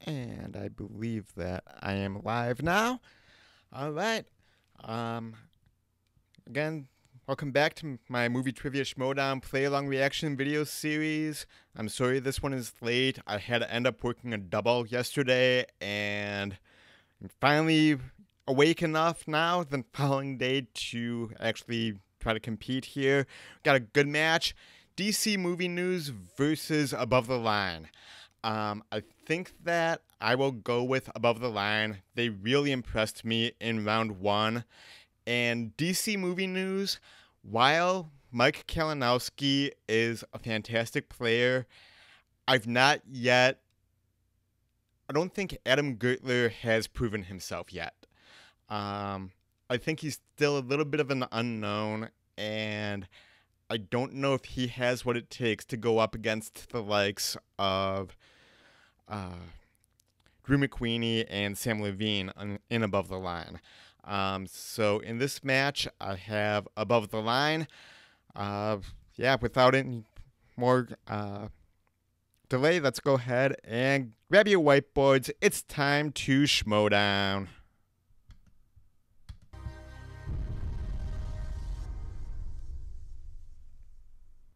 And I believe that I am live now. All right. Again, welcome back to my Movie Trivia Schmoedown play-along reaction video series. I'm sorry this one is late. I had to end up working a double yesterday, and I'm finally awake enough now the following day to actually try to compete here. Got a good match. DC movie news versus Above the Line. I think that I will go with Above the Line. They really impressed me in round one. And DC movie news, while Mike Kalinowski is a fantastic player, I don't think Adam Gertler has proven himself yet. I think he's still a little bit of an unknown, and I don't know if he has what it takes to go up against the likes of Drew McQueenie and Sam Levine in Above the Line. So in this match, I have Above the Line. Without any more delay, let's go ahead and grab your whiteboards. It's time to Schmoedown.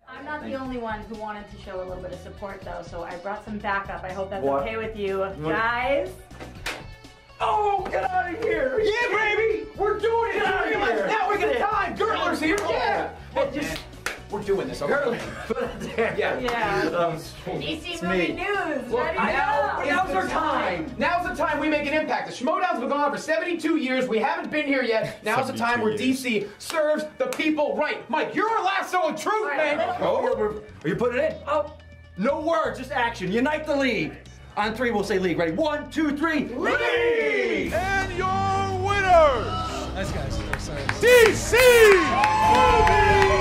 I'm not the only one who wanted to show a little bit of support, though, so I brought some backup. I hope that's okay with you guys. Oh, get out of here! Yeah, baby! We're doing it! Get out of here! Now we get time! Gertler's here! Yeah! We're doing this, okay? Gertler. Yeah. DC movie news! Look, Ready to now's go! our time! Now's the time we make an impact. The Schmoedown's been going on for 72 years. We haven't been here yet. Now's the time where DC serves the people right. Mike, you're our lasso of truth, man! Are you putting it in? Oh, no words, just action. Unite the league. On three, we'll say league. Ready? 1, 2, 3. League! And your winners! Nice guys. DC Movie!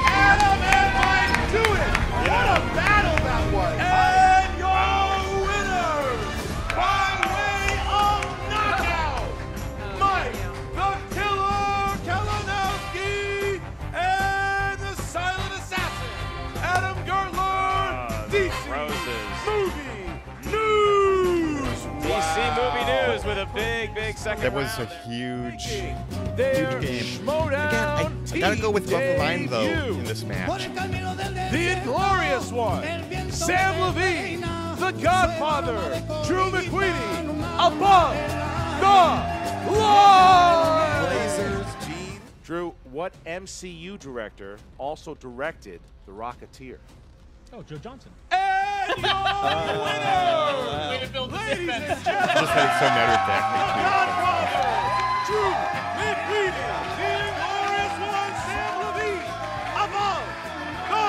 Adam and Mike do it! What a battle that was! And your winners by way of knockout, Mike the Killer Kalinowski and the Silent Assassin, Adam Gertler, DC Movie News! DC Movie News with a big second That was a round. huge game. Their Again, Schmoedown I gotta go with Above the Line, though, debut. in this match. The inglorious one, Sam Levine, the Godfather, Drew McQueenie, Above the Line! Drew, what MCU director also directed The Rocketeer? Oh, Joe Johnson. And your winner, Way to build the ladies and defense. gentlemen, Just like so matter of fact. Godfather, Drew McQueenie, the inglorious one, Sam Levine, Above the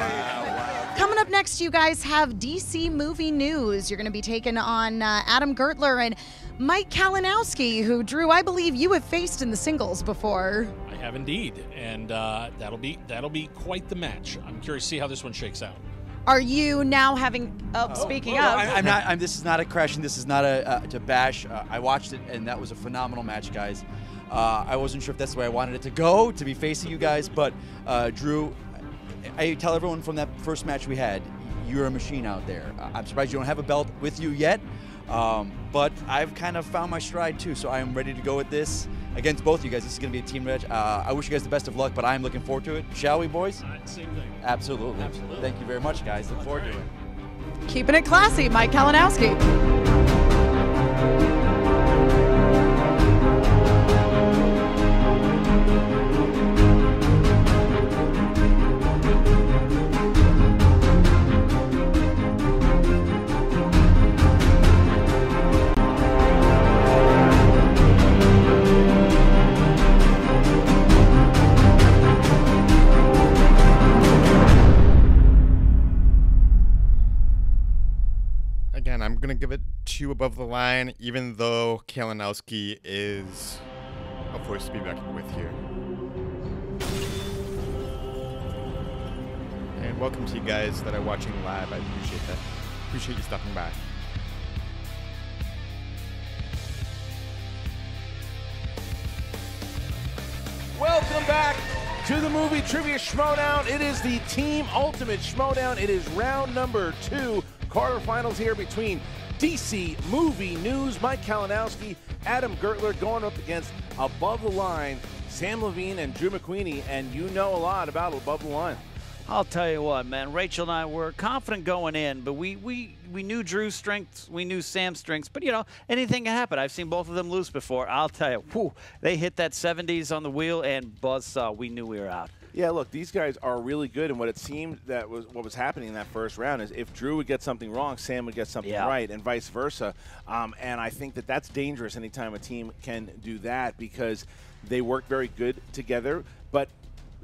Line! Coming up next, you guys have DC Movie News. You're going to be taking on Adam Gertler and Mike Kalinowski, who, Drew, I believe you have faced in the singles before. I have indeed, and that'll be quite the match. I'm curious to see how this one shakes out. Are you now having? Speaking of, I'm not. This is not a crushing. This is not a to bash. I watched it, and that was a phenomenal match, guys. I wasn't sure if that's the way I wanted it to go, to be facing you guys, but Drew, I tell everyone from that first match we had, you're a machine out there. I'm surprised you don't have a belt with you yet, but I've kind of found my stride too, so I am ready to go with this against both of you guys. This is going to be a team match. I wish you guys the best of luck, but I'm looking forward to it. Shall we, boys? Same thing. Absolutely. Absolutely. Thank you very much, guys. Look forward to it. keeping it classy, Mike Kalinowski. Again, I'm going to give it 2 Above the Line, even though Kalinowski is a force to be reckoned with here. And welcome to you guys that are watching live. I appreciate that. Appreciate you stopping by. Welcome back to to the Movie Trivia Schmoedown. It is the Team Ultimate Schmoedown. It is round number 2. Quarterfinals here between DC Movie News, Mike Kalinowski, Adam Gertler going up against Above the Line, Sam Levine and Drew McQueenie. And you know a lot about Above the Line. I'll tell you what, man. Rachel and I were confident going in, but we knew Drew's strengths, we knew Sam's strengths. But, you know, anything can happen. I've seen both of them lose before. I'll tell you, whew, they hit that 70s on the wheel, and buzzsaw, we knew we were out. Yeah, look, these guys are really good, and what it seemed that was what was happening in that first round is if Drew would get something wrong, Sam would get something right, and vice versa. And I think that that's dangerous anytime a team can do that because they work very good together. But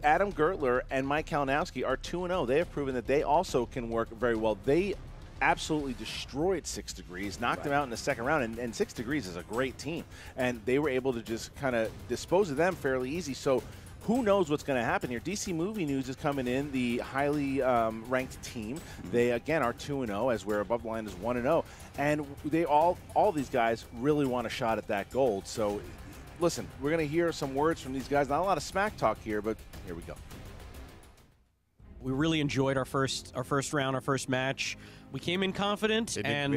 Adam Gertler and Mike Kalinowski are 2-0. They have proven that they also can work very well. They absolutely destroyed 6 Degrees, knocked them out in the second round, and 6 Degrees is a great team. And they were able to just kind of dispose of them fairly easy. So who knows what's going to happen here? DC Movie News is coming in, the highly ranked team. They, again, are 2-0, as where Above the Line is 1-0. And they all these guys really want a shot at that gold. So listen, we're going to hear some words from these guys. Not a lot of smack talk here, but here we go. We really enjoyed our first round, our first match. We came in confident, and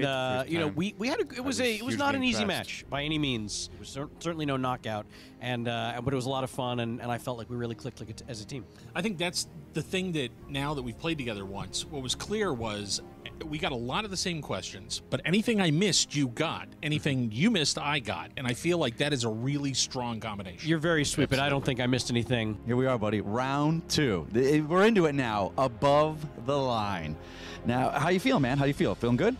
you know, we had it was not an easy match by any means. It was certainly no knockout, and but it was a lot of fun, and I felt like we really clicked as a team. I think that's the thing that now that we've played together once, what was clear was we got a lot of the same questions, but anything I missed, you got. Anything you missed, I got. And I feel like that is a really strong combination. You're very sweet, but I don't think I missed anything. Here we are, buddy. Round 2. We're into it now. Above the Line. Now, how you feel, man? How you feel? Feeling good?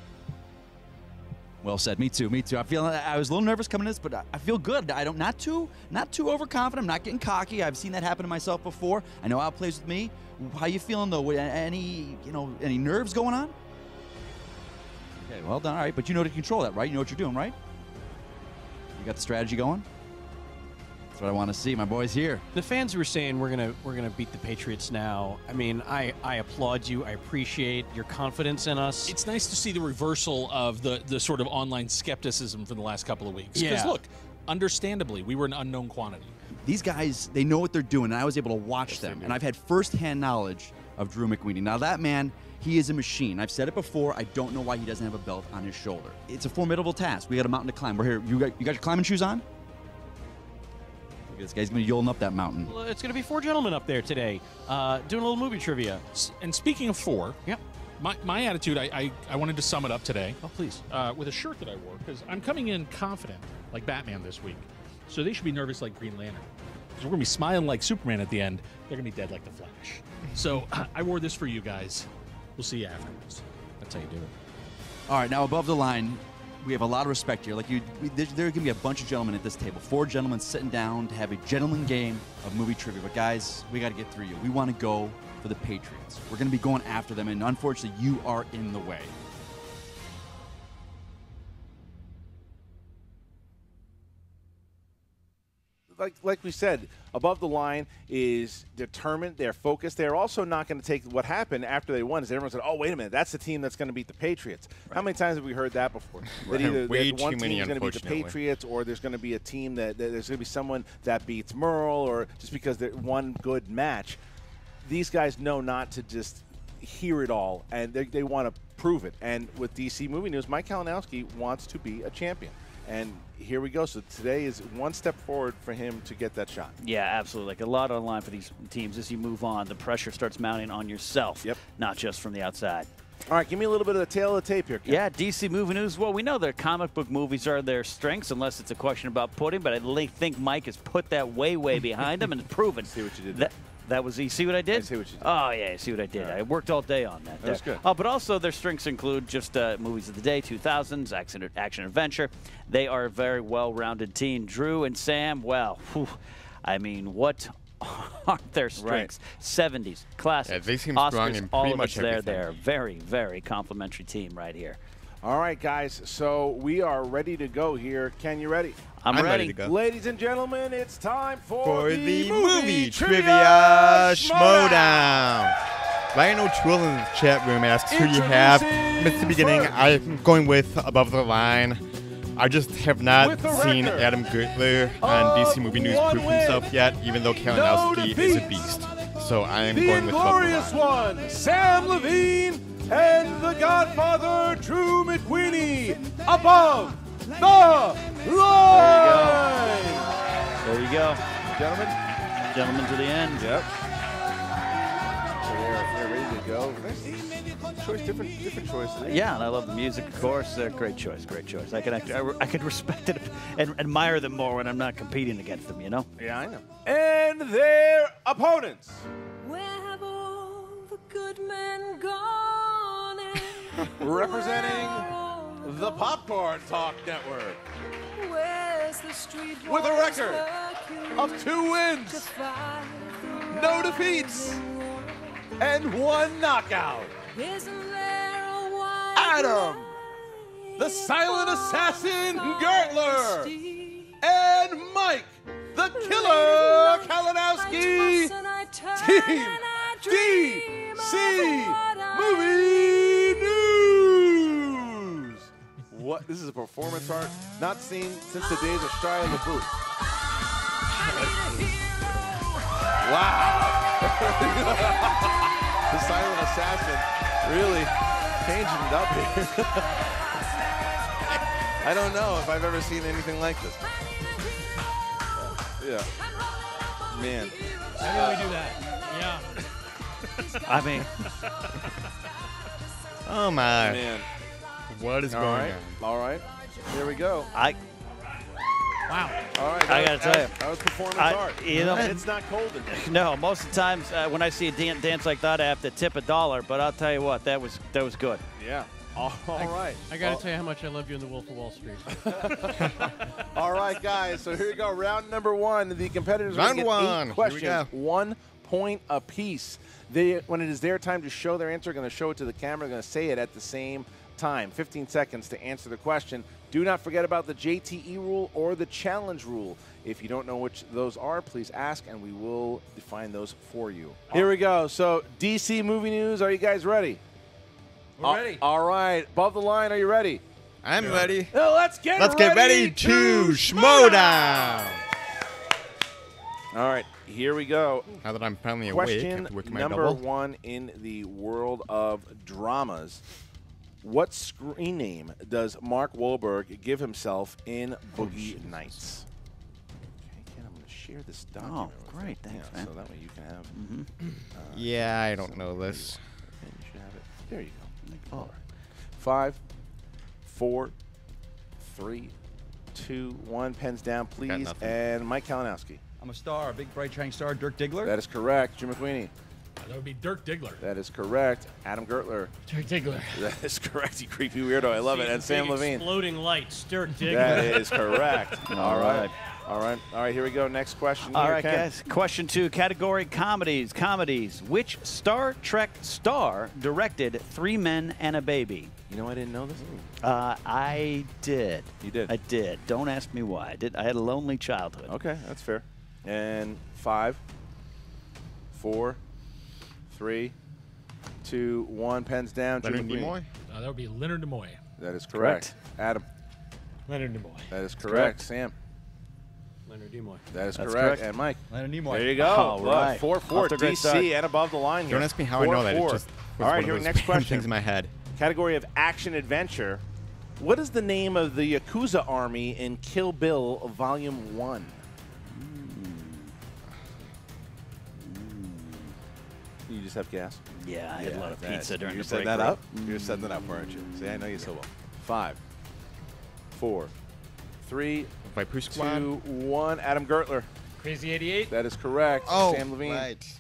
Well said. Me too. Me too. I was a little nervous coming to this, but I feel good. Not too overconfident. I'm not getting cocky. I've seen that happen to myself before. I know how it plays with me. How you feeling though? Any nerves going on? Okay, well done. All right, but you know to control that, right? You know what you're doing, right? You got the strategy going? That's what I want to see. My boys here. The fans were saying we're gonna beat the Patriots now. I mean, I applaud you. I appreciate your confidence in us. It's nice to see the reversal of the sort of online skepticism for the last couple of weeks. Because look, understandably, we were an unknown quantity. These guys, they know what they're doing, and I was able to watch them, and I've had firsthand knowledge of Drew McQueenie. Now that man, he is a machine. I've said it before. I don't know why he doesn't have a belt on his shoulder. It's a formidable task. We got a mountain to climb. We're here. You got your climbing shoes on? Look at this guy's going to yoling up that mountain. Well, it's going to be 4 gentlemen up there today, doing a little movie trivia. And speaking of 4, my attitude, I wanted to sum it up today. Oh, please. With a shirt that I wore, because I'm coming in confident, like Batman this week. So they should be nervous like Green Lantern. Because we're going to be smiling like Superman at the end. They're going to be dead like the Flash. So I wore this for you guys. We'll see you afterwards. That's how you do it. All right, now Above the Line, we have a lot of respect here. Like there are going to be a bunch of gentlemen at this table. 4 gentlemen sitting down to have a gentleman game of movie trivia. But guys, we got to get through you. We want to go for the Patriots. We're going to be going after them, and unfortunately, you are in the way. Like we said, Above the Line is determined. They're focused. They're also not going to take what happened after they won. Is everyone said, "Oh, wait a minute, that's the team that's going to beat the Patriots." Right. How many times have we heard that before? That either one team is going to beat the Patriots, or there's going to be a team that there's going to be someone that beats Merle, or just because they're one good match. These guys know not to just hear it all, and they want to prove it. And with DC Movie News, Mike Kalinowski wants to be a champion. And here we go. So today is one step forward for him to get that shot. Yeah, absolutely. Like a lot on the line for these teams. As you move on, the pressure starts mounting on yourself, not just from the outside. All right, give me a little bit of the tail of the tape here, Ken. Yeah, DC Movie News. Well, we know their comic book movies are their strengths, unless it's a question about pudding, but I think Mike has put that way behind him and proven. See what you did there. That was, you see what I did? I see what you did. Oh, yeah, you see what I did. Right. I worked all day on that. That was good. But also their strengths include just movies of the day, 2000s, action-adventure. They are a very well-rounded team. Drew and Sam, well, I mean, what are their strengths? Right. 70s, classics, they seem Oscars, strong in all pretty of much it's there. everything. They're a very, very complimentary team right here. All right, guys, so we are ready to go here. Ken, you ready? I'm ready to go. Ladies and gentlemen, it's time for the Movie Trivia Schmoedown. Ryan O'Toole in the chat room asks who you have. Missed the beginning. I'm going with Above the Line. I just have not With a seen record Adam Gertler on DC Movie News one prove win, himself yet, even though Kalinowski is a defeats. beast. So I am The going with Above the inglorious Line. one, Sam Levine, and the Godfather, Drew McQueenie, Above the Line. There you go. Gentlemen. Gentlemen to the end. Yep. So they're ready to go. Choice, different choices. Yeah, and I love the music, of course. Great choice, great choice. I could respect it and admire them more when I'm not competing against them, you know? Yeah, I know. And their opponents. Where have all the good men gone? Representing the Popcorn Talk Network. Where's the street With a record of 2 wins, no defeats, and 1 knockout. Isn't there a wild Adam, the silent assassin Gertler, and Mike, the killer Kalinowski, Team DC Movie News. What? This is a performance art not seen since the days of Shia LaBeouf. Wow. The silent assassin really changing it up here. I don't know if I've ever seen anything like this. Yeah. Man. How do we do that? Yeah. I mean. Oh my. Man. What is All going right. on? All right. Here we go. Wow. All right. I gotta tell you. That was performance art. You know, And it's not cold in here. no, most of the times when I see a dance like that, I have to tip $1. But I'll tell you what, that was good. Yeah. All right. I got to tell you how much I love you in The Wolf of Wall Street. All right, guys. So here we go. Round number 1. The competitors are Round going to get 1. 8 Here we questions, go. 1 point apiece. When it is their time to show their answer, they're going to show it to the camera. They're going to say it at the same time. 15 seconds to answer the question. Do not forget about the JTE rule or the challenge rule. If you don't know which those are, please ask, and we will define those for you. Here we go. So, DC Movie News, are you guys ready? We're ready. All right. Above the Line, are you ready? I'm ready. Let's get ready to Schmoedown. All right, here we go. Now that I'm finally awake, I Question have to work my number double. 1 in the world of dramas. What screen name does Mark Wahlberg give himself in Boogie Nights? Okay, Ken, I'm going to share this document. Oh, great. Thanks, yeah, man. So that way you can have. Yeah, I don't know this. And you should have it. There you go. All right. 5, 4, 3, 2, 1. Pens down, please. nothing. And Mike Kalinowski. I'm a star, a big, bright, shining star, Dirk Diggler. That is correct. Jim McQueenie. That would be Dirk Diggler. That is correct. Adam Gertler. Dirk Diggler. That is correct. You creepy weirdo. I love it. And Sam Levine. Exploding lights, Dirk Diggler. That is correct. All right. All right. All right. Here we go. Next question. All here, right, Ken. guys. Question 2, category comedies. Comedies. Which Star Trek star directed 3 Men and a Baby? You know I didn't know this. I did. You did. I did. Don't ask me why. I did. I had a lonely childhood. Okay, that's fair. And 5, 4, 3, 2, 1. Pens down. Jim Leonard McQueen. Nimoy? That would be Leonard Nimoy. That is correct. Adam. Leonard Nimoy. That is correct. Sam. Leonard Nimoy. That is That's correct. correct. And Mike. Leonard Nimoy. There you go. All right. 4-4. Off to a great start. DC and above the line here. Don't ask me how I know that. It 4-4. just was All right, one here, of those next random question. things in my head. Category of action adventure. What is the name of the Yakuza army in Kill Bill Volume 1? You just have gas? Yeah, I had a lot of pizza during You're the setting break. that up? You're setting that up, aren't you? See, I know you so well. 5, 4, 3, Viper Squad? 2, 1. Adam Gertler. Crazy 88. That is correct. Oh, Sam Levine. right.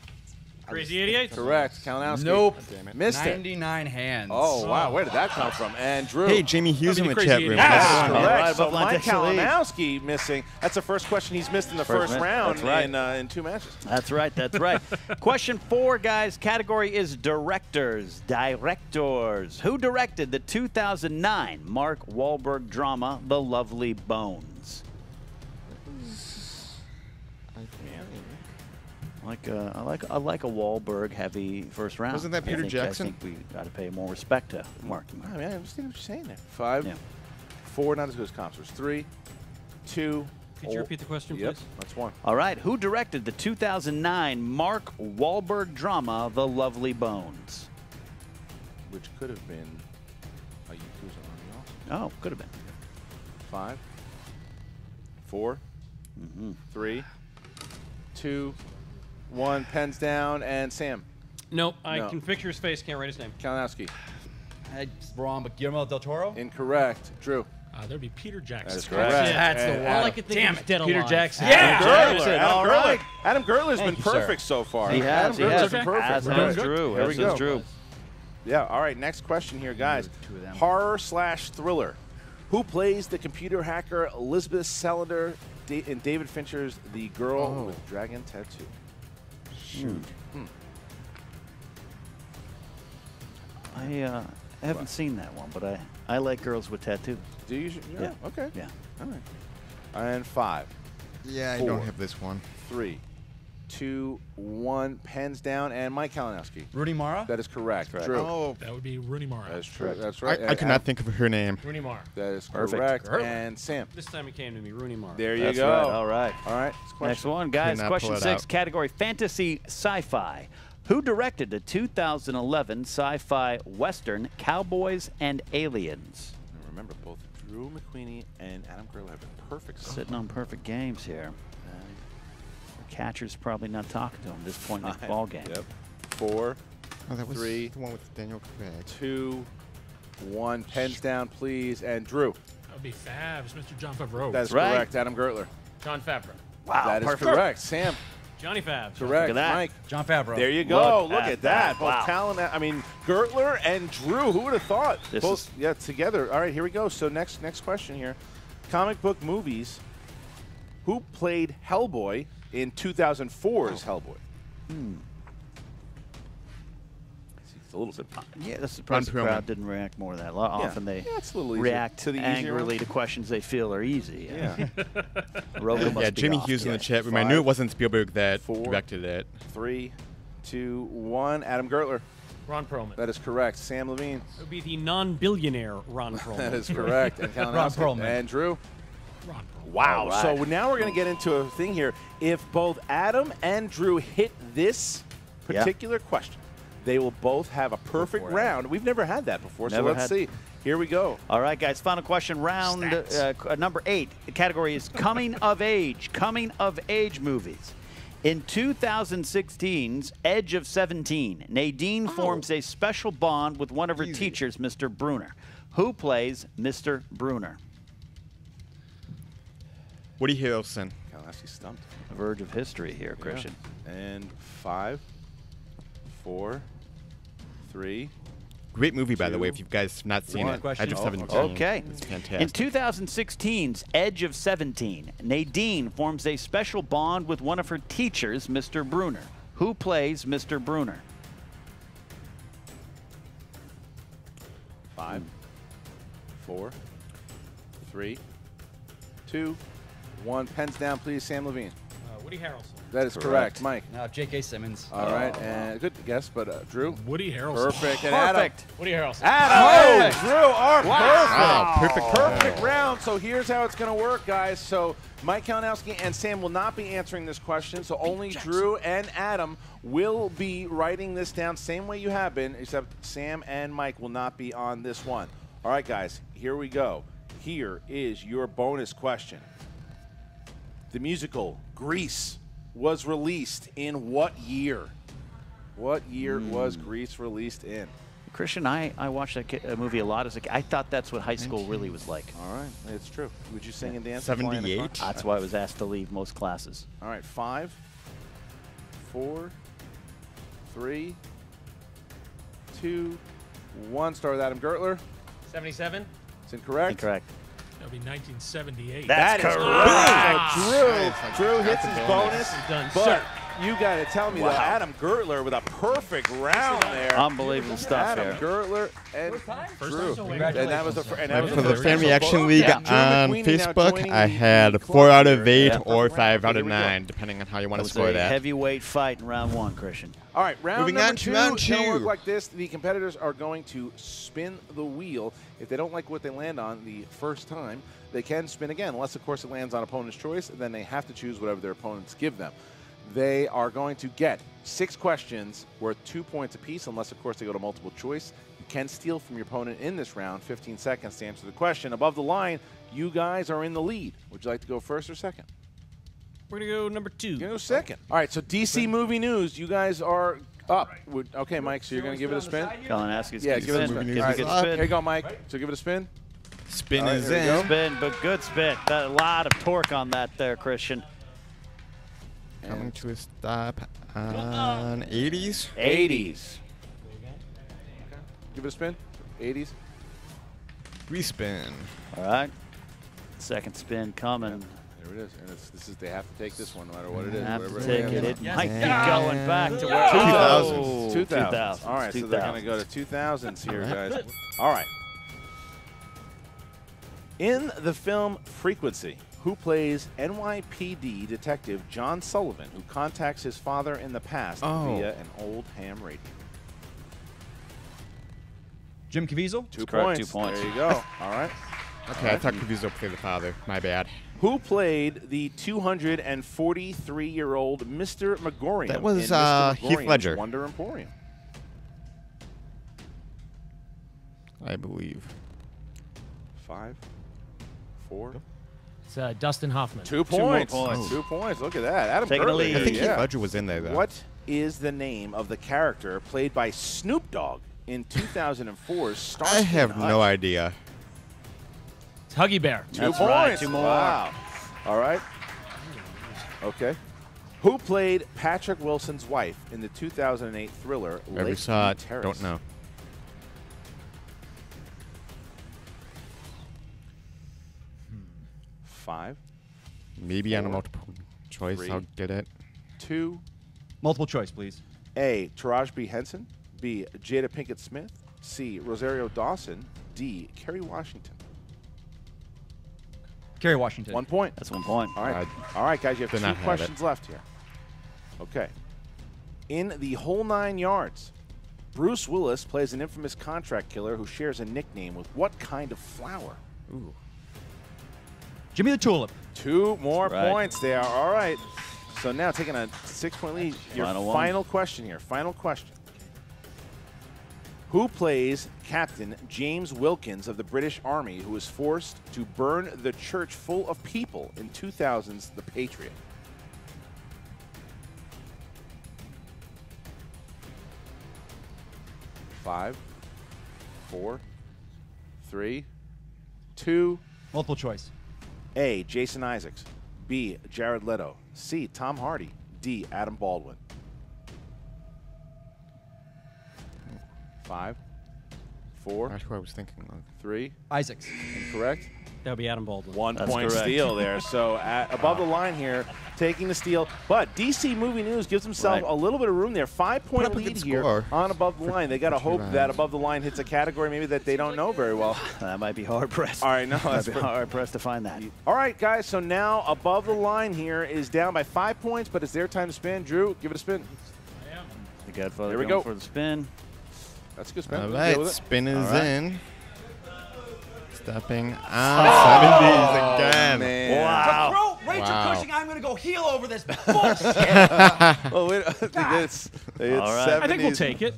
Crazy 88. Correct. Kalinowski. Nope. Damn it. Missed it. 99 hands. Oh, wow. Where did that come from? And Drew. Hey, Jamie Hughes in the Crazy chat Idiot. room. That's How's it going? correct. right, So Buffalo Mike takes the lead. Kalinowski missing. That's the first question he's missed in the first round That's right. in 2 matches. That's right. That's right. Question 4, guys. Category is directors. Directors. Who directed the 2009 Mark Wahlberg drama, The Lovely Bones? I like a Wahlberg heavy first round. Wasn't that Peter Jackson? I think we got to pay more respect to Mark. I mean, I understand what you're saying there. 5, Yeah. 4, not as good as comps. There's 3, 2. Could you repeat the question, Yep, please? that's 1. All right. Who directed the 2009 Mark Wahlberg drama, The Lovely Bones? Which could have been a Yakuza also. Oh, could have been. 5, 4, 3, 2, 1. Pens down, and Sam. Nope, I can picture his face, can't write his name. Kalinowski. It's wrong, but Guillermo del Toro? Incorrect. Drew. That'd be Peter Jackson. That is correct. That's the one. All I could think of was Dead Peter Alive. Jackson. Adam Gertler. right. Adam Gertler's Thank been you, perfect so far. He has. Adam Gertler's been Okay. perfect. As All has right. Drew. Here we As go. has Drew. Yeah, all right, next question here, guys. 2 of them. Horror/thriller. Who plays the computer hacker Elizabeth Salander in David Fincher's The Girl with Dragon Tattoo? Shoot. I haven't seen that one, but I like girls with tattoos. Do you? Yeah. Okay. Yeah. All right. And 5, Yeah, I 4, don't have this one. 3, 2, 1. Pens down, and Mike Kalinowski. Rooney Mara? That is correct. Drew. Oh, That would be Rooney Mara. That is true. That's right. I could not think of her name. Rooney Mara. That is Perfect. correct. And Sam. This time it came to me, Rooney Mara. There you That's go. right. All right. All right. Next one, guys. Cannot Question pull it 6, out. category fantasy sci-fi. Who directed the 2011 sci-fi western Cowboys and Aliens? And remember, both Drew McQueenie and Adam Gertler have been perfect. so Sitting on perfect games here. The catcher's probably not talking to him at this point in the far. ball game. Yep. 4, Oh, that was 3, the one with Daniel Craig. 2, 1. Pens down, please. And Drew. That would be Favs, Mr. John Favreau. That is Right. correct. Adam Gertler. John Favreau. Wow, That is perfect. correct. Sam. Johnny Fab. Correct. Look at that. Mike. John Favreau. There you go. Look Look at at that. that. Both Wow. talent. I mean, Gertler and Drew. Who would have thought? This Both. is- Yeah, together. All right, here we go. So next question here. Comic book movies. Who played Hellboy in 2004's Hellboy? It's a little bit. Yeah, that's surprised the Ron Perlman. crowd didn't react more to that. Often they Yeah, it's a little easier. react To the easier angrily ones. to questions they feel are easy. Yeah. Rogan must Yeah, be Jimmy off Hughes in the today. chat room. I knew it 5, wasn't Spielberg that 4, directed it. 3, 2, 1. Adam Gertler. Ron Perlman. That is correct. Sam Levine. It would be the non-billionaire Ron Perlman. That is correct. And Kalinowski. Perlman. And Drew. Ron Perlman. Wow. All right. So now we're going to get into a thing here. If both Adam and Drew hit this particular question, they will both have a perfect round. We've never had that before, so Never let's had. see. Here we go. All right, guys. Final question, round number 8. The category is coming of age. Coming of age movies. In 2016's Edge of 17, Nadine forms a special bond with one of her teachers, Mr. Bruner. Who plays Mr. Bruner? Woody Harrelson. Kalinowski stumped. Verge of history here, Christian. And 5, 4, 3. Great movie, by the way, 2, if you guys have not seen 1. it. Edge of 17. Okay. It's In fantastic. 2016's Edge of 17, Nadine forms a special bond with one of her teachers, Mr. Bruner. Who plays Mr. Bruner? 5, 4, 3, 2, 1. Pens down, please. Sam Levine. Woody Harrelson. That is correct. Mike. Now, J.K. Simmons. All right. And good guess, but Drew. Woody Harrelson. Perfect. And Adam. Perfect. Woody Harrelson. Adam. Oh, Drew are Wow, perfect. Perfect round. So here's how it's going to work, guys. So Mike Kalinowski and Sam will not be answering this question. So only Drew and Adam will be writing this down same way you have been, except Sam and Mike will not be on this one. All right, guys. Here we go. Here is your bonus question. The musical Grease was released in what year? What year was Grease released in? Christian, I watched that movie a lot as a kid. I thought that's what high school really was like. All right, it's true. Would you sing and dance? 78? That's why I was asked to leave most classes. All right, 5, 4, 3, 2, 1. Start with Adam Gertler. 77. It's incorrect. Incorrect. That would be 1978. That's That is correct. correct. So Drew hits his bonus, Done, but sir. You got to tell me, though, Adam Gertler with a perfect round there. Unbelievable stuff Adam here. Gertler and Drew. For the the Fan Reaction League on Facebook, I had 4 out of 8 or 5 out of 9, depending on how you want to score that. Heavyweight fight in round 1, Christian. All right, Moving on to round 2. It's going to work like this. The competitors are going to spin the wheel. If they don't like what they land on the first time, they can spin again, unless, of course, it lands on opponent's choice. Then they have to choose whatever their opponents give them. They are going to get 6 questions worth 2 points apiece, unless, of course, they go to multiple choice. You can steal from your opponent in this round 15 seconds to answer the question. Above the line, you guys are in the lead. Would you like to go first or second? We're going to go number 2. You're going to go second. All right, so DC Movie News, you guys are up. Okay, Mike, so you're going to give it a spin? Kalinowski's Yeah, give it a spin. All right, here you go, Mike. So give it a spin. Spin is in. Spin, but good spin. A lot of torque on that there, Christian. Coming to a stop on 80s. 80s. Give it a spin. 80s. Respin. All right. Second spin coming. There it is. And this is they have to take this one no matter what it is. Have to whatever take it. It is. might be going back to where 2000s. 2000s. All right, so they're going to go to 2000s here, guys. All right. In the film Frequency, who plays NYPD detective John Sullivan, who contacts his father in the past via an old ham radio? Jim Caviezel? 2 correct, points. 2 points. There you go. All right. Okay, I thought Caviezel played the father. My bad. Who played the 243-year-old Mr. Megorium? That was in Mr. Heath Megorium's Ledger. Wonder Emporium. I believe. 5, 4. It's Dustin Hoffman. 2 points. more points. 2 points. Look at that. Adam Taking the Gertler. lead. I think Yeah. Heath Ledger was in there, though. What is the name of the character played by Snoop Dogg in 2004's Starsky I have and Hutch? no idea. It's Huggy Bear. 2 That's points. right, 2 more. Wow. All right. Okay. Who played Patrick Wilson's wife in the 2008 thriller Never Lakeview saw it. Terrace? Don't know. 5, Maybe on a 4, multiple choice, 3, I'll get it. 2. Multiple choice, please. A. Taraji B. Henson. B. Jada Pinkett Smith. C. Rosario Dawson. D. Kerry Washington. Kerry Washington. 1 point. That's 1 point. All right. All right, guys, you did have not 2 have questions left here. Okay. In The Whole 9 Yards, Bruce Willis plays an infamous contract killer who shares a nickname with what kind of flower? Ooh. Jimmy the Tulip. 2 more Right. points there. All right. So now taking a 6-point lead. Your Final one. final question here. Final question. Who plays Captain James Wilkins of the British Army, who was forced to burn the church full of people in 2000's The Patriot? Five, 4, 3, 2. Multiple choice. A. Jason Isaacs. B. Jared Leto. C. Tom Hardy. D. Adam Baldwin. 5, 4, That's who I was thinking of. 3. Isaacs. Incorrect. That would be Adam Baldwin. 1 That's point correct. steal there. So above the line here, taking the steal. But DC Movie News gives himself Right. a little bit of room there. 5-point Put up a lead good here score. on above the line. They got to For two hope that rounds. above the line hits a category maybe that they don't know very well. That might be hard pressed. All right, no, Might that's be hard pressed to find that. All right, guys. So now above the line here is down by 5 points, but it's their time to spin. Drew, give it a spin. The Godfather Here we going go. for the spin. That's a good spin. All Deal right, with it. spin is All right. in. Stepping on 70s again. Man. Wow. Rachel Wow. Cushing, I'm going to go heel over this bullshit. Well, wait, it's All right. 70s. I think we'll take it.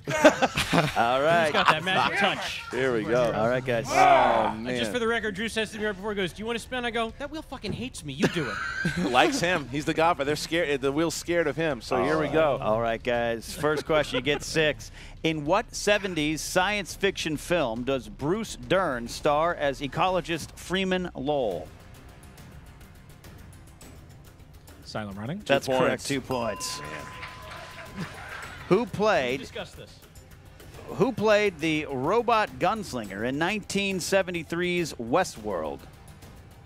All right. Got that magic touch. Here we go. All right, guys. Oh, man. Just for the record, Drew says to me right before he goes, "Do you want to spin?" I go, "That wheel fucking hates me. You do it." Likes him. He's the godfather. They're scared. The wheel's scared of him. So here we go. All right, guys. First question, you get 6. In what 70s science fiction film does Bruce Dern star as ecologist Freeman Lowell? Silent running. That's points. correct. 2 points. Who We played discussed this. the robot gunslinger in 1973's Westworld?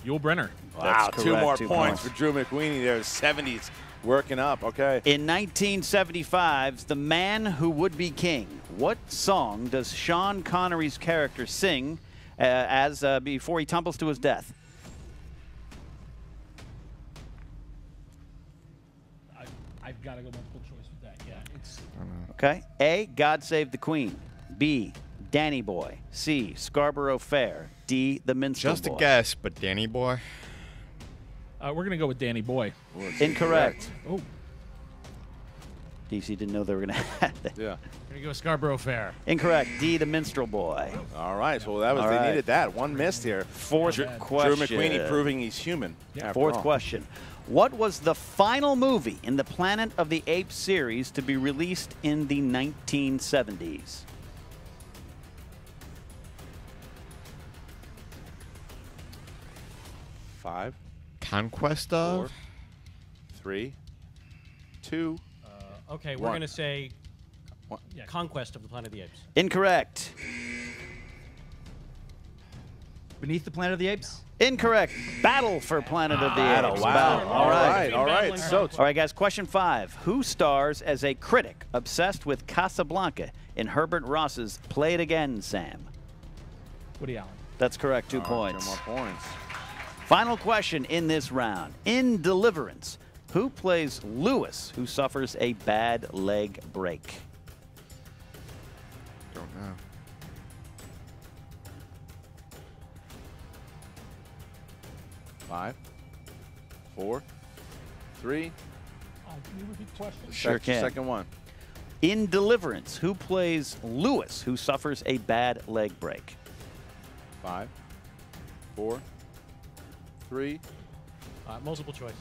Yul Brynner. Wow, That's 2 correct, more 2 points for Drew McWeeny there. 70s Working up, okay. In 1975's The Man Who Would Be King, what song does Sean Connery's character sing before he tumbles to his death? I've got to go multiple choice with that. Yeah, it's. Okay. A, God Save the Queen. B, Danny Boy. C, Scarborough Fair. D, The Minstrel Just Boy. a guess, but Danny Boy. We're going to go with Danny Boy. Incorrect. Oh. DC didn't know they were going to have that. Yeah. We're going to go Scarborough Fair. Incorrect. D, The Minstrel Boy. All right, so that was All they right. needed that. One missed here. Fourth question. Drew McQueenie proving he's human. Fourth question. What was the final movie in the Planet of the Apes series to be released in the 1970s? Five. Conquest of? 4, 3, 2. Okay, we're One. going to say Conquest of the Planet of the Apes. Incorrect. Beneath the Planet of the Apes? Incorrect. Battle for Planet of the Battle, Apes. wow. Battle. All right. All right. So, All right, guys, question 5. Who stars as a critic obsessed with Casablanca in Herbert Ross's Play It Again, Sam? Woody Allen. That's correct. 2 points. 2 more points. Final question in this round. In Deliverance, who plays Lewis, who suffers a bad leg break? Don't know. Five, 4, 3. Can you repeat the question? Sure can. Second one. In Deliverance, who plays Lewis, who suffers a bad leg break? 5, 4, 3. Multiple choice.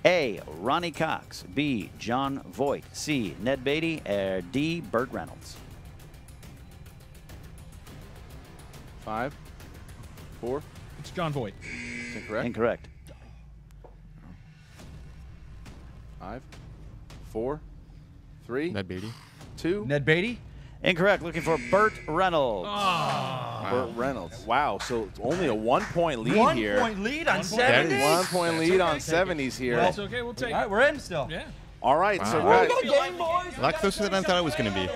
A, Ronnie Cox. B, John Voight. C, Ned Beatty. Or D, Burt Reynolds. 5, 4. It's John Voight. Incorrect. Incorrect. 5, 4, 3. Ned Beatty. 2. Ned Beatty? Incorrect. Looking for Burt Reynolds. Burt Reynolds. Wow. So it's only a 1-point lead 1 here. point lead on 70s? 70s? 1 point lead on 70s here. That's okay. We'll take All right, it. we're in still. Yeah. All right. So Wow. guys, A lot closer than I thought it was going to be.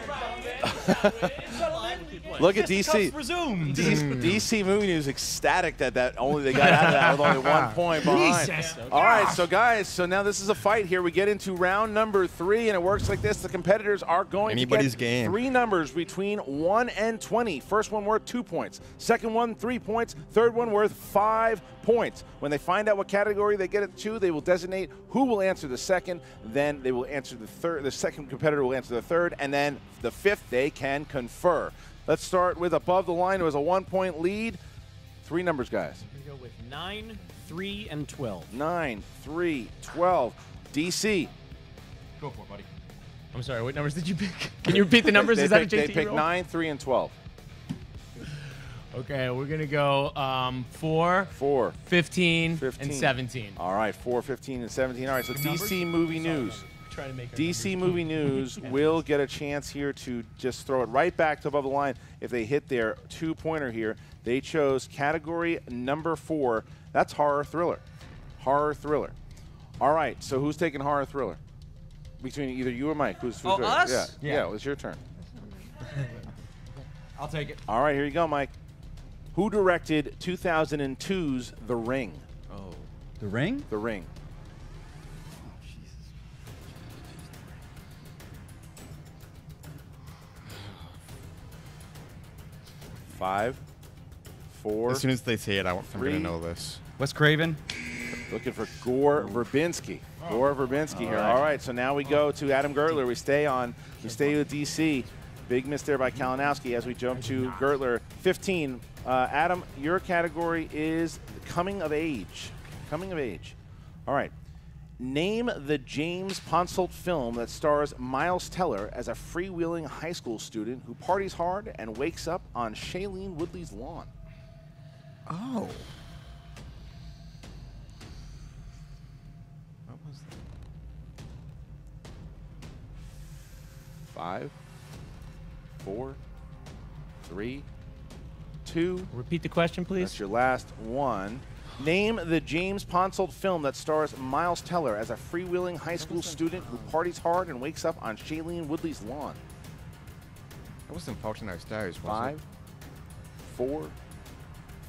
look at DC. Cups resumed. DC Movie News ecstatic that only they got out of that with only 1 point behind. Jesus. All right, so guys, so now this is a fight here. We get into round number 3, and it works like this. The competitors are going Anybody's to get game. 3 numbers between 1 and 20. First one worth 2 points. Second one, 3 points. Third one worth 5 points. When they find out what category they get it to, they will designate who will answer the second. Then they will answer the third. The second competitor will answer the third, and then the fifth they can confer. Let's start with above the line. It was a 1-point lead. 3 numbers, guys. We're going to go with 9, 3, and 12. 9, 3, 12. DC. Go for it, buddy. I'm sorry, what numbers did you pick? Can you repeat the numbers? Is that a JT They picked roll? 9, 3, and 12. Okay, we're going to go 4, 4, 15, 15, and 17. All right, 4, 15, and 17. All right, so DC Movie News. Trying to make our DC numbers. Movie News will get a chance here to just throw it right back to above the line if they hit their 2-pointer here. They chose category number 4. That's horror thriller. Horror thriller. All right, so who's taking horror thriller? Between either you or Mike. Who's Oh, ready? us? Yeah, it was your turn. I'll take it. All right, here you go, Mike. Who directed 2002's The Ring? Oh. The Ring? The Ring. 5, 4. As soon as they say it, I'm going 3. to know this. Wes Craven? Looking for Gore Verbinski. Gore Verbinski here. All right, so now we go to Adam Gertler. We stay with DC. Big miss there by Kalinowski as we jump to Gertler. 15. Adam, your category is coming of age. Coming of age. All right. Name the James Ponsoldt film that stars Miles Teller as a freewheeling high school student who parties hard and wakes up on Shailene Woodley's lawn. Oh. What was that? 5, 4, 3, 2. Repeat the question, please. That's your last one. Name the James Ponsoldt film that stars Miles Teller as a freewheeling high school student who parties hard and wakes up on Shailene Woodley's lawn. That wasn't Fault in Our Stars, was 5, 4,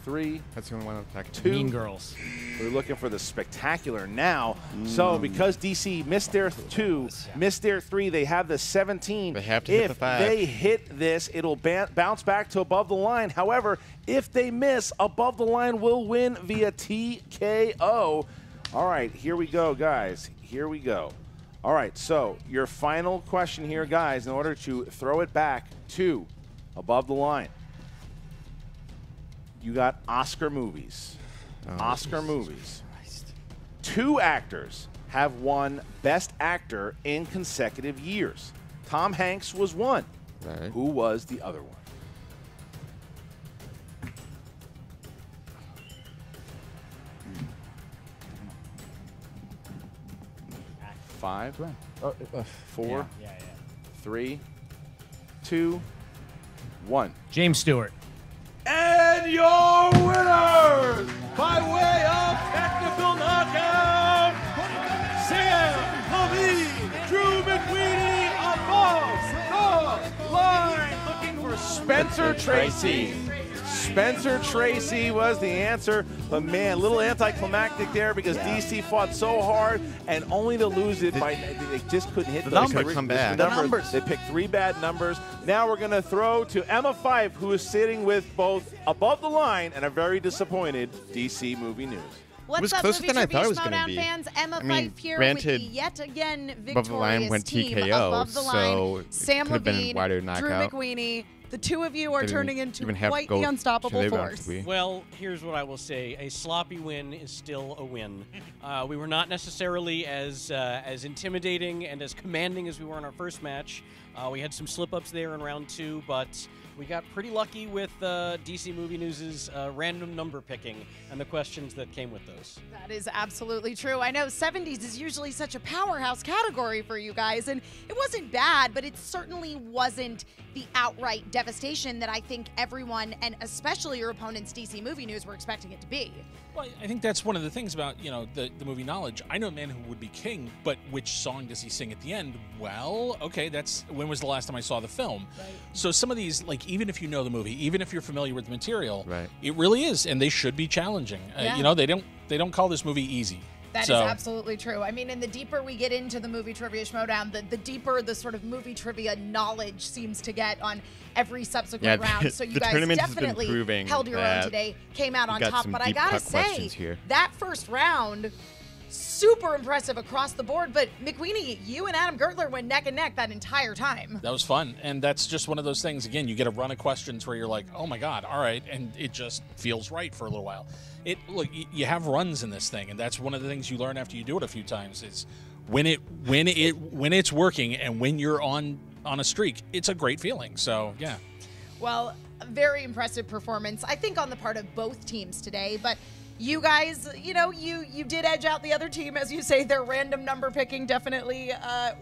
3. That's the only one I can 2. Mean Girls. We're looking for the spectacular now. So because DC missed their 2, missed their 3, they have the 17. They have to hit the 5. If they hit this, it'll bounce back to above the line. However, if they miss, above the line will win via TKO. All right, here we go, guys. Here we go. All right, so your final question here, guys, in order to throw it back to above the line. You got Oscar movies. Oscar movies. Christ. 2 actors have won Best Actor in consecutive years. Tom Hanks was one. Right. Who was the other one? 5, 4, 3, 2, 1. James Stewart. And your winners, by way of technical knockout, Sam Levine, Drew McWeeny above the line. Looking for Spencer Tracy. Spencer Tracy was the answer, but man, a little anticlimactic there because DC fought so hard and only to lose it by they just couldn't hit The those numbers come back. The numbers. They picked 3 bad numbers. Now we're going to throw to Emma Fife, who is sitting with both above the line and a very disappointed DC movie news. What's up, Movie Trivia Schmoedown fans? Emma Fife here with the yet again victorious above the line went team TKO, above the line. so Sam Levine, Drew knockout. McWeeny. The 2 of you are They didn't turning into even have to quite go the to unstoppable the force. Well, here's what I will say. A sloppy win is still a win. We were not necessarily as intimidating and as commanding as we were in our first match. We had some slip-ups there in round 2, but we got pretty lucky with DC Movie News' random number picking and the questions that came with those. That is absolutely true. I know 70s is usually such a powerhouse category for you guys, and it wasn't bad, but it certainly wasn't the outright devastation that I think everyone, and especially your opponents, DC Movie News, were expecting it to be. Well, I think that's one of the things about, the movie knowledge. I know Man Who Would Be King, but which song does he sing at the end? Well, okay, when was the last time I saw the film? Right. So some of these, like, even if you know the movie, even if you're familiar with the material, right. It really is, and they should be challenging. Yeah. They don't call this movie easy. That is absolutely true. I mean, and the deeper we get into the Movie Trivia Schmoedown, the deeper the sort of movie trivia knowledge seems to get on every subsequent round. So you guys definitely held your own today, came out on top. But I gotta say, that first round, super impressive across the board. But McWeeny, you and Adam Gertler went neck and neck that entire time. That was fun, and that's just one of those things. Again, you get a run of questions where you're like, "Oh my God, all right," and it just feels right for a little while. Look, you have runs in this thing, and that's one of the things you learn after you do it a few times. Is when it's working and when you're on a streak, it's a great feeling. So yeah. Well, a very impressive performance, I think, on the part of both teams today. But you guys, you did edge out the other team, as you say. Their random number picking definitely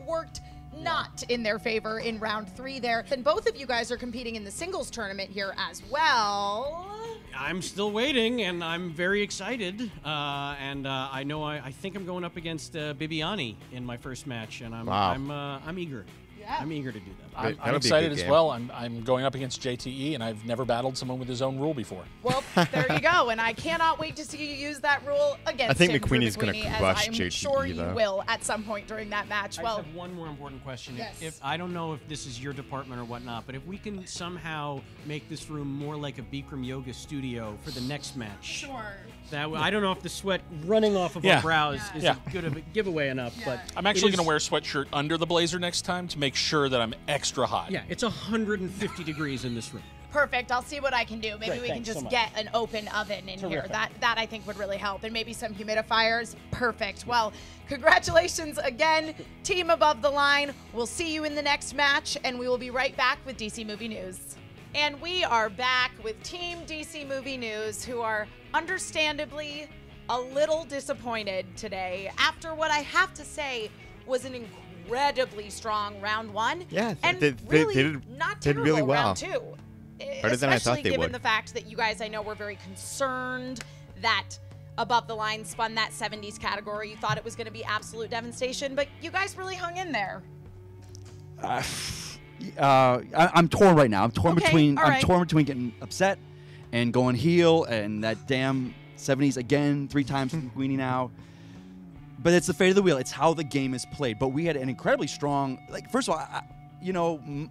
worked not in their favor in round 3 there. And both of you guys are competing in the singles tournament here as well. I'm still waiting, and I'm very excited. I know I think I'm going up against Bibiani in my first match, and I'm eager. Yeah. I'm eager to do that. I'm excited as well. I'm going up against JTE, and I've never battled someone with his own rule before. Well, there you go, and I cannot wait to see you use that rule against I think him, McQueenie's going to crush I'm JTE, sure you though. will at some point during that match. I just have one more important question. Yes. If I don't know if this is your department or whatnot, but if we can somehow make this room more like a Bikram yoga studio for the next match. Sure. I don't know if the sweat running off of our brows is a good of a giveaway enough, but I'm actually going to wear a sweatshirt under the blazer next time to make sure that I'm extra hot. Yeah, it's 150 degrees in this room. Perfect. I'll see what I can do. Maybe Great, we can thanks so just much. get an open oven in here. That I think would really help, and maybe some humidifiers. Perfect. Well, congratulations again, team above the line. We'll see you in the next match, and we will be right back with DC Movie News. And we are back with Team DC Movie News, who are understandably a little disappointed today after what I have to say was an incredibly strong round 1. Yeah, and they not did terrible really well. round 2. Better than I thought Especially they given would. the fact that you guys, I know, were very concerned that Above the Line spun that 70s category. You thought it was going to be absolute devastation, but you guys really hung in there. I'm torn right now. I'm torn between right. I'm torn between getting upset and going heel and that damn 70s again 3 times McQueenie now. But it's the fate of the wheel. It's how the game is played. But we had an incredibly strong. Like, first of all,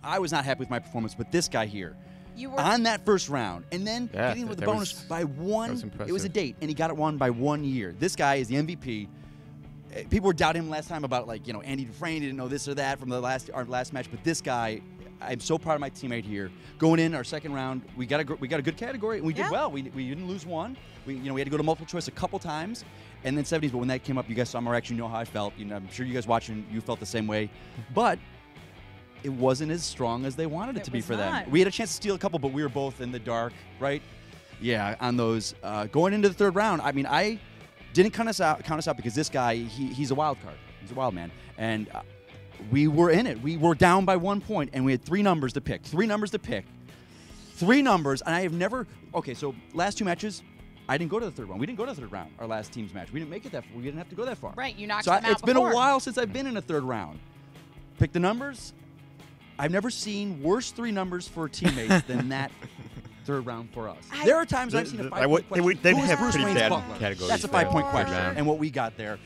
I was not happy with my performance, but this guy here. You were on that first round, and then getting with the bonus by one. It was a date, and he got it won by 1 year. This guy is the MVP. People were doubting him last time about Andy Dufresne didn't know this or that from our last match, but this guy, I'm so proud of my teammate here. Going in our second round, we got a good category, and we did well. We didn't lose one. We had to go to multiple choice a couple times, and then 70s. But when that came up, you guys saw my reaction. You know how I felt. I'm sure you guys watching, you felt the same way, but it wasn't as strong as they wanted it to be for them. We had a chance to steal a couple, but we were both in the dark, right? Yeah, on those. Going into the third round, I mean, I didn't count us out because this guy, he's a wild card. He's a wild man. And we were in it. We were down by 1 point, and we had 3 numbers to pick. 3 numbers, and I have never... Okay, so last 2 matches, I didn't go to the third round. We didn't go to the third round, our last team's match. We didn't make it that far. We didn't have to go that far. Right, you knocked them out it's been a while since I've been in a third round. Pick the numbers. I've never seen worse 3 numbers for teammates than that third round for us. There are times I've seen a 5-point question. They have pretty bad categories. That's a 5-point question. And what we got there,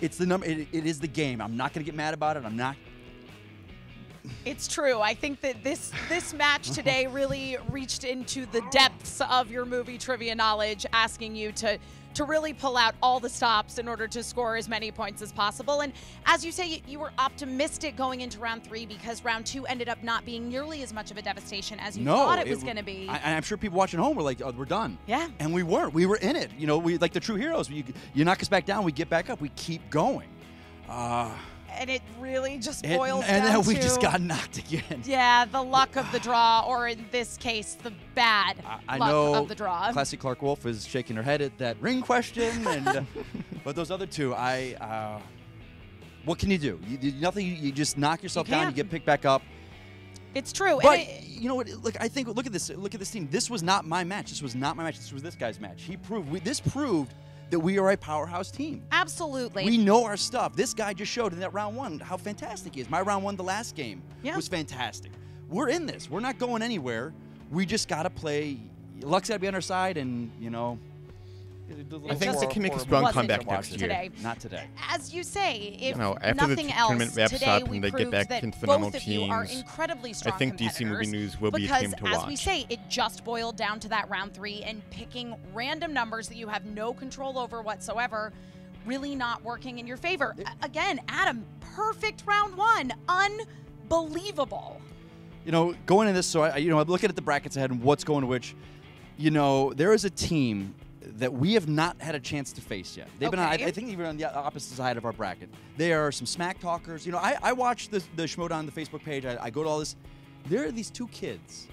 it's the number. It is the game. I'm not going to get mad about it. I'm not. It's true. I think that this match today really reached into the depths of your movie trivia knowledge, asking you to really pull out all the stops in order to score as many points as possible. And as you say, you were optimistic going into round 3 because round 2 ended up not being nearly as much of a devastation as you thought it was going to be. I'm sure people watching home were like, oh, we're done. Yeah. And we weren't. We were in it. We like the true heroes. You knock us back down, we get back up, we keep going. And it really just boils down and then we to, just got knocked again. Yeah, the luck of the draw, or in this case, the bad luck of the draw. Classic Clark Wolf is shaking her head at that ring question, and but those other 2, what can you do? Nothing. You just knock yourself down. You get picked back up. It's true. But you know what? Look at this. Look at this team. This was not my match. This was not my match. This was this guy's match. This proved that we are a powerhouse team. Absolutely. We know our stuff. This guy just showed in that round 1 how fantastic he is. My round 1, the last game, was fantastic. We're in this. We're not going anywhere. We just got to play. Luck's got to be on our side, and, I think they can make a strong comeback next year. Not today. As you say, if after nothing the else, tournament wraps today up we and they get proved back into the both normal of you are teams, incredibly strong I think DC Movie News will be a team to watch. As we say, it just boiled down to that round 3 and picking random numbers that you have no control over whatsoever, really not working in your favor. Again, Adam, perfect round 1, unbelievable. Going into this, so I'm looking at the brackets ahead and what's going to which. There is a team that we have not had a chance to face yet. They've been on, I think even on the opposite side of our bracket. They are some smack talkers. I watch the Schmoedown, the Facebook page. I go to all this. There are these 2 kids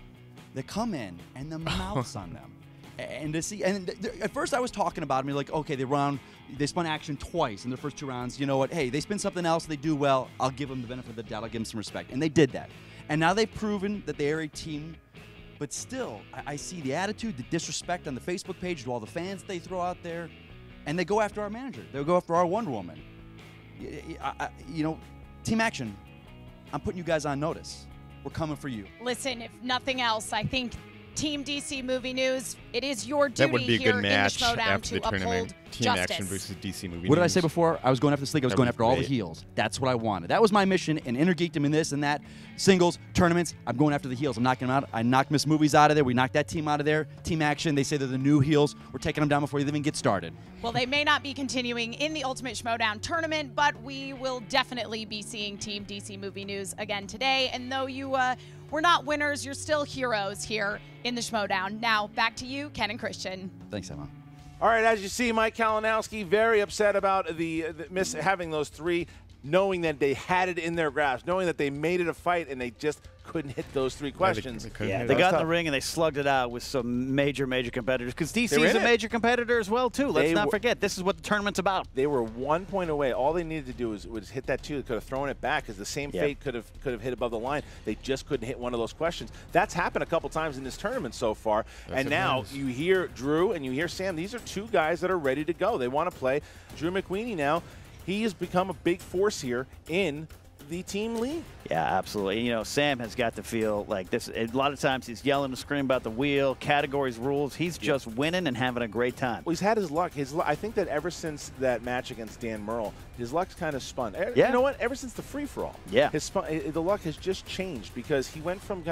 that come in and the mouths on them. And to see, and at first I was talking about them, like, okay, they spun action twice in their first 2 rounds. You know what? Hey, they spin something else, they do well. I'll give them the benefit of the doubt. I'll give them some respect. And they did that. And now they've proven that they are a team. But still, I see the attitude, the disrespect on the Facebook page to all the fans they throw out there, and they go after our manager. They'll go after our Wonder Woman. Team Action, I'm putting you guys on notice. We're coming for you. Listen, if nothing else, I think Team DC Movie News, it is your duty that would be a here good match in the Schmoedown after to the tournament. Team justice. Action versus DC Movie News. What did I say before? I was going after this league. I was going after all the heels. That's what I wanted. That was my mission in Intergeekdom and this and that. Singles, tournaments, I'm going after the heels. I'm knocking them out. I knocked Miss Movies out of there. We knocked that team out of there. Team Action, they say they're the new heels. We're taking them down before they even get started. Well, they may not be continuing in the Ultimate Schmoedown tournament, but we will definitely be seeing Team DC Movie News again today. And though you were not winners, you're still heroes here in the Schmoedown. Now, back to you, Ken and Christian. Thanks, Emma. All right, as you see, Mike Kalinowski very upset about the having those 3 knowing that they had it in their grasp, knowing that they made it a fight, and they just couldn't hit those 3 questions. They got in the ring and they slugged it out with some major competitors. Because DC is a major competitor as well, too. Let's not forget, this is what the tournament's about. They were 1 point away. All they needed to do was hit that 2. They could have thrown it back, because the same fate could have hit above the line. They just couldn't hit one of those questions. That's happened a couple times in this tournament so far. And now you hear Drew and you hear Sam. These are 2 guys that are ready to go. They want to play. Drew McWeeny now, he has become a big force here in the team league. Yeah, absolutely. You know, Sam has got to feel like this. A lot of times he's yelling and screaming about the wheel, categories, rules. He's just winning and having a great time. Well, he's had his luck. I think that ever since that match against Dan Merle, his luck's kind of spun. Yeah. You know what? Ever since the free-for-all, the luck has just changed, because he went from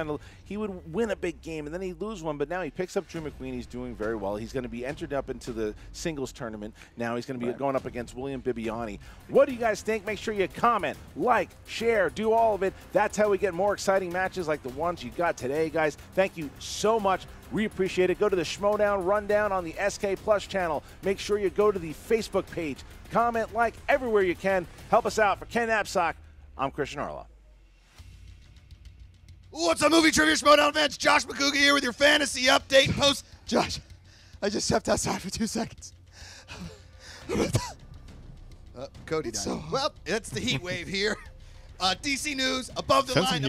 he would win a big game and then he'd lose one, but now he picks up Drew McWeeny. He's doing very well. He's going to be entered up into the singles tournament. Now he's going to be going up against William Bibbiani. What do you guys think? Make sure you comment, like, share, do all of it. That's how we get more exciting matches like the ones you got today, guys. Thank you so much. We appreciate it. Go to the Schmoedown Rundown on the SK Plus channel. Make sure you go to the Facebook page. Comment, like, everywhere you can. Help us out. For Ken Absock, I'm Christian Arla. What's up, Movie Trivia Schmoedown fans? Josh McCouga here with your fantasy update post. Josh, I just stepped outside for 2 seconds. Cody died. Well, it's the heat wave here. DC News, above the line,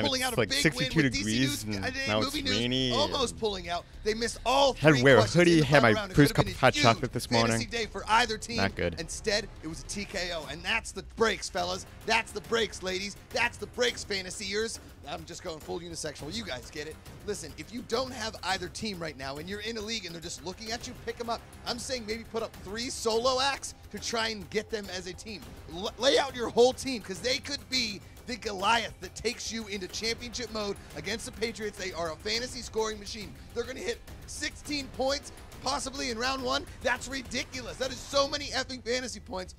pulling out a big 62 win with degrees, DC News. now Movie it's News rainy. almost pulling out. They missed all 3 Had to wear a questions hoodie, in the had my round. It first could cup have of been a hot huge chocolate this morning. fantasy day for either team. Not good. Instead, it was a TKO, and that's the breaks, fellas. That's the breaks, ladies. That's the breaks, fantasyers. I'm just going full unisexual. You guys get it. Listen, if you don't have either team right now and you're in a league and they're just looking at you, pick them up. I'm saying maybe put up 3 solo acts to try and get them as a team. Lay out your whole team, because they could be the Goliath that takes you into championship mode against the Patriots. They are a fantasy scoring machine. They're going to hit 16 points possibly in round 1. That's ridiculous. That is so many effing fantasy points.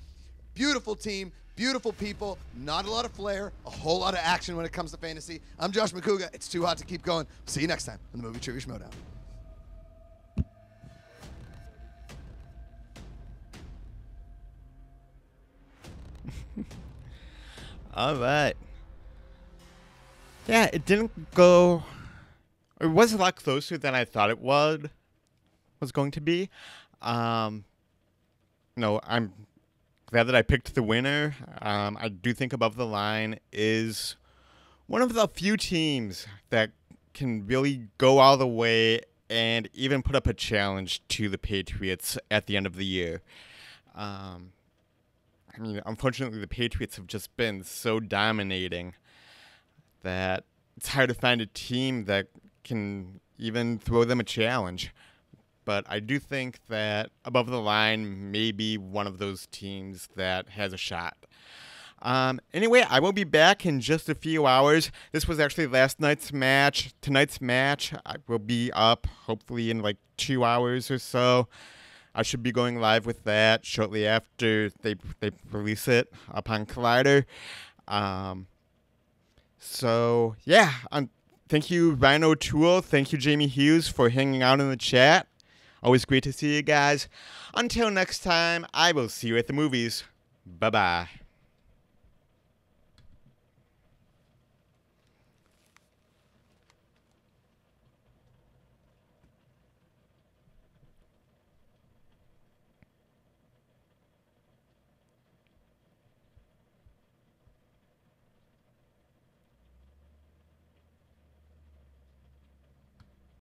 Beautiful team, beautiful people, not a lot of flair, a whole lot of action when it comes to fantasy. I'm Josh McCouga. It's too hot to keep going. See you next time on the Movie Trivia Schmoedown. All right. Yeah, it didn't go. It was a lot closer than I thought it was going to be. No, I'm glad that I picked the winner. I do think Above the Line is one of the few teams that can really go all the way and even put up a challenge to the Patriots at the end of the year. I mean, unfortunately, the Patriots have just been so dominating that it's hard to find a team that can even throw them a challenge. But I do think that Above the Line may be one of those teams that has a shot. Anyway, I will be back in just a few hours. This was actually last night's match. Tonight's match, I will be up hopefully in like 2 hours or so. I should be going live with that shortly after they release it up on Collider. So, yeah. Thank you, Ryan O'Toole. Thank you, Jamie Hughes, for hanging out in the chat. Always great to see you guys. Until next time, I will see you at the movies. Bye-bye.